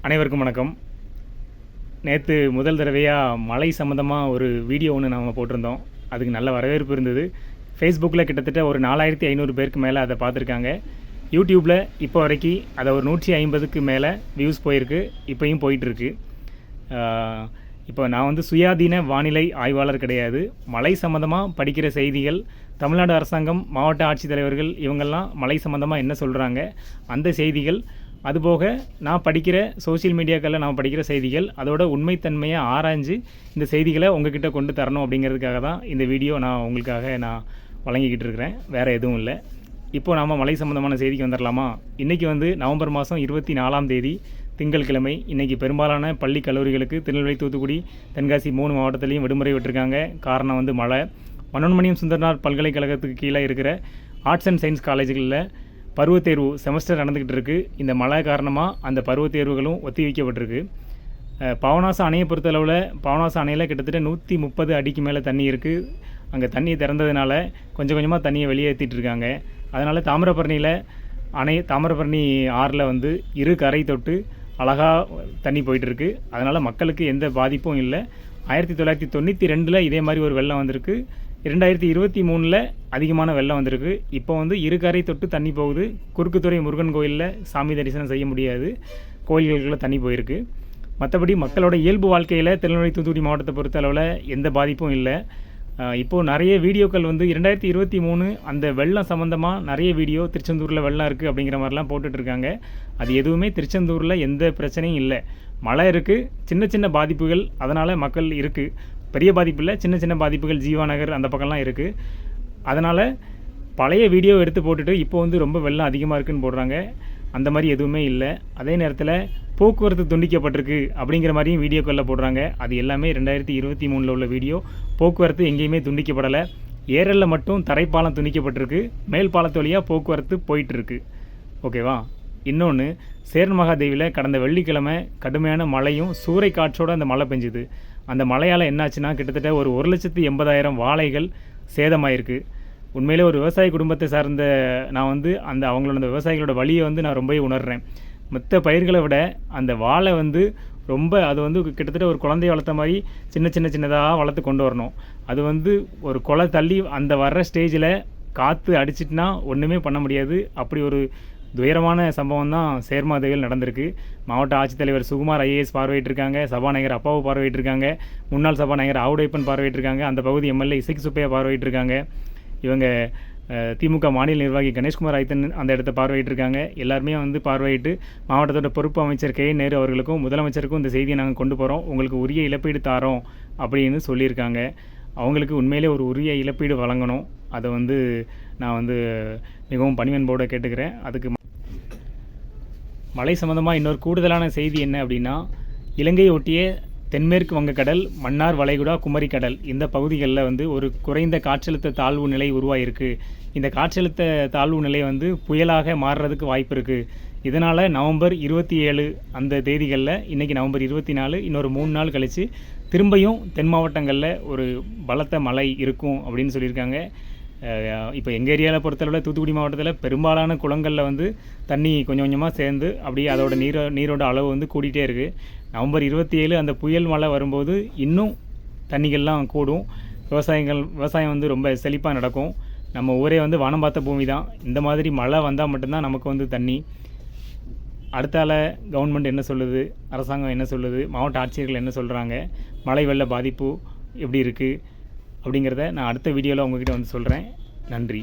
அனைவருக்கும் வணக்கம். நேற்று முதல் தடவையாக மழை சம்மந்தமாக ஒரு வீடியோ ஒன்று நம்ம போட்டிருந்தோம். அதுக்கு நல்ல வரவேற்பு இருந்தது. ஃபேஸ்புக்கில் கிட்டத்தட்ட ஒரு 4500 பேருக்கு மேலே அதை பார்த்துருக்காங்க. யூடியூப்பில் இப்போ வரைக்கும் அதை ஒரு 150க்கு மேலே வியூஸ் போயிருக்கு, இப்போயும் போயிட்டுருக்கு. இப்போ நான் சுயாதீன வானிலை ஆய்வாளர் கிடையாது. மழை சம்மந்தமாக படிக்கிற செய்திகள், தமிழ்நாடு அரசாங்கம், மாவட்ட ஆட்சித்தலைவர்கள் இவங்கெல்லாம் மழை சம்மந்தமாக என்ன சொல்கிறாங்க, அந்த செய்திகள், அதுபோக நான் படிக்கிற சோசியல் மீடியாக்களில் நான் படிக்கிற செய்திகள், அதோட உண்மைத்தன்மையை ஆராய்ஞ்சு இந்த செய்திகளை உங்ககிட்ட கொண்டு தரணும் அப்படிங்கிறதுக்காக தான் இந்த வீடியோ உங்களுக்காக நான் வழங்கிக்கிட்டு இருக்கிறேன். வேறு எதுவும் இல்லை. இப்போது நாம் மழை சம்மந்தமான செய்திக்கு வந்துடலாமா? இன்றைக்கி நவம்பர் மாதம் 24ஆம் தேதி திங்கட்கிழமை. இன்றைக்கி பெரும்பாலான பள்ளி கல்லூரிகளுக்கு திருநெல்வேலி, தூத்துக்குடி, தென்காசி 3 மாவட்டத்திலையும் விடுமுறை விட்டுருக்காங்க. காரணம் மழை. மனோன்மணியம் சுந்தரனார் பல்கலைக்கழகத்துக்கு கீழே இருக்கிற ஆர்ட்ஸ் அண்ட் சயின்ஸ் காலேஜுகளில் பருவத்தேர்வு செமஸ்டர் நடந்துக்கிட்டு இருக்குது. இந்த மழை காரணமாக அந்த பருவத்தேர்வுகளும் ஒத்தி வைக்கப்பட்டிருக்கு. பாபநாச அணையை பொறுத்தளவில் பாபநாச அணையில் கிட்டத்தட்ட 130 அடிக்கு மேலே தண்ணி இருக்குது. அங்கே தண்ணியை திறந்ததுனால கொஞ்சம் கொஞ்சமாக தண்ணியை வெளியேற்றிட்டு இருக்காங்க. அதனால் தாமிரபரணி ஆறில் இரு கரை தொட்டு அழகாக தண்ணி போயிட்டுருக்கு. அதனால் மக்களுக்கு எந்த பாதிப்பும் இல்லை. 1992 இதே மாதிரி ஒரு வெள்ளம் வந்திருக்கு. 2023 அதிகமான வெள்ளம் வந்திருக்கு. இப்போ இரு கரை தொட்டு தண்ணி போகுது. குறுக்குத்துறை முருகன் கோயிலில் சாமி தரிசனம் செய்ய முடியாது, கோயில்களுக்குள்ள தண்ணி போயிருக்கு. மற்றபடி மக்களோட இயல்பு வாழ்க்கையில் திருநெல்வேலி, தூத்துக்குடி மாவட்டத்தை பொறுத்த அளவில் எந்த பாதிப்பும் இல்லை. இப்போது நிறைய வீடியோக்கள் 2023 அந்த வெள்ளம் சம்மந்தமாக நிறைய வீடியோ, திருச்செந்தூரில் வெள்ளம் இருக்குது அப்படிங்கிற மாதிரிலாம் போட்டுட்ருக்காங்க. அது எதுவுமே திருச்செந்தூரில் எந்த பிரச்சனையும் இல்லை. மழை இருக்குது, சின்ன சின்ன பாதிப்புகள், அதனால் மக்கள் இருக்குது. பெரிய பாதிப்பு இல்லை, சின்ன சின்ன பாதிப்புகள் ஜீவாநகர் அந்த பக்கம்லாம் இருக்குது. அதனால் பழைய வீடியோ எடுத்து போட்டுட்டு இப்போ ரொம்ப வெள்ளம் அதிகமாக இருக்குதுன்னு போடுறாங்க. அந்த மாதிரி எதுவுமே இல்லை. அதே நேரத்தில் போக்குவரத்து துண்டிக்கப்பட்டிருக்கு அப்படிங்கிற மாதிரியும் வீடியோக்களில் போடுறாங்க. அது எல்லாமே 2023 உள்ள வீடியோ. போக்குவரத்து எங்கேயுமே துண்டிக்கப்படலை. ஏரலில் மட்டும் தரைப்பாலம் துண்டிக்கப்பட்டிருக்கு. மேல் பாலத்து வழியாக போக்குவரத்து போயிட்டுருக்கு. ஓகேவா? இன்னொன்று, சேர்மகாதேவியில் கடந்த வெள்ளிக்கிழமை கடுமையான மழையும் சூறை காற்றோடு அந்த மழை பெஞ்சுது. அந்த மழையால் என்னாச்சுன்னா கிட்டத்தட்ட ஒரு 1,80,000 வாழைகள் சேதமாயிருக்கு. உண்மையிலே ஒரு விவசாய குடும்பத்தை சார்ந்த நான் அந்த அவங்களோட அந்த விவசாயிகளோட வழியை நான் ரொம்பவே உணர்கிறேன். மற்ற பயிர்களை விட அந்த வாழை ரொம்ப அது கிட்டத்தட்ட ஒரு குழந்தைய வளர்த்த மாதிரி சின்னதாக வளர்த்து கொண்டு வரணும். அது ஒரு கொலை தள்ளி அந்த வர்ற ஸ்டேஜில் காற்று அடிச்சிட்டுனா ஒன்றுமே பண்ண முடியாது. அப்படி ஒரு துயரமான சம்பவம் தான் சேர்மாதேவியில் நடந்திருக்கு. மாவட்ட ஆட்சித்தலைவர் சுகுமார் IAS பார்வையிட்டிருக்காங்க. சபாநாயகர் அப்பாவு பார்வையிட்டிருக்காங்க. முன்னாள் சபாநாயகர் ஆவுடைப்பன் பார்வையிட்டிருக்காங்க. அந்த பகுதி MLA இசைக்கு சுப்பையா பார்வையிட்டிருக்காங்க. இவங்க திமுக மாநில நிர்வாகி கணேஷ்குமார் ஐத்தன் அந்த இடத்த பார்வையிட்டிருக்காங்க. எல்லாருமே பார்வையிட்டு மாவட்டத்தோட பொறுப்பு அமைச்சர் K. நேரு அவர்களுக்கும் முதலமைச்சருக்கும் இந்த செய்தியை நாங்கள் கொண்டு போகிறோம், உங்களுக்கு உரிய இழப்பீடு தாரோம் அப்படின்னு சொல்லியிருக்காங்க. அவங்களுக்கு உண்மையிலே ஒரு உரிய இழப்பீடு வழங்கணும். அதை நான் மிகவும் பணிவன்போடு கேட்டுக்கிறேன். அதுக்கு மழை சம்மந்தமாக இன்னொரு கூடுதலான செய்தி என்ன அப்படின்னா, இலங்கையை ஒட்டிய தென்மேற்கு வங்கக்கடல், மன்னார் வளைகுடா, குமரிக்கடல் இந்த பகுதிகளில் ஒரு குறைந்த காற்றழுத்த தாழ்வு நிலை உருவாகிருக்கு. இந்த காற்றழுத்த தாழ்வு நிலை புயலாக மாறுறதுக்கு வாய்ப்பு இருக்குது. இதனால் நவம்பர் 27 அந்த தேதிகளில், இன்றைக்கி நவம்பர் 24, இன்னொரு 3 நாள் கழித்து திரும்பியும் தென் மாவட்டங்களில் ஒரு பலத்த மழை இருக்கும் அப்படின்னு சொல்லியிருக்காங்க. இப்போ எங்கள் ஏரியாவில் பொறுத்தளவில் தூத்துக்குடி மாவட்டத்தில் பெரும்பாலான குளங்களில் தண்ணி கொஞ்சம் கொஞ்சமாக சேர்ந்து அப்படியே அதோட நீரோட அளவு கூடிகிட்டே இருக்குது. நவம்பர் 27 அந்த புயல் மழை வரும்போது இன்னும் தண்ணிகள்லாம் கூடும். விவசாயம் ரொம்ப செழிப்பாக நடக்கும். நம்ம ஊரே வானம் பார்த்த பூமி தான். இந்த மாதிரி மழை வந்தால் மட்டும்தான் நமக்கு தண்ணி. அடுத்தால கவர்மெண்ட் என்ன சொல்லுது, அரசாங்கம் என்ன சொல்லுது, மாவட்ட ஆட்சியர்கள் என்ன சொல்கிறாங்க, மழை வெள்ள பாதிப்பு எப்படி இருக்குது அப்படிங்கிறத நான் அடுத்த வீடியோவில் உங்ககிட்ட சொல்கிறேன். நன்றி.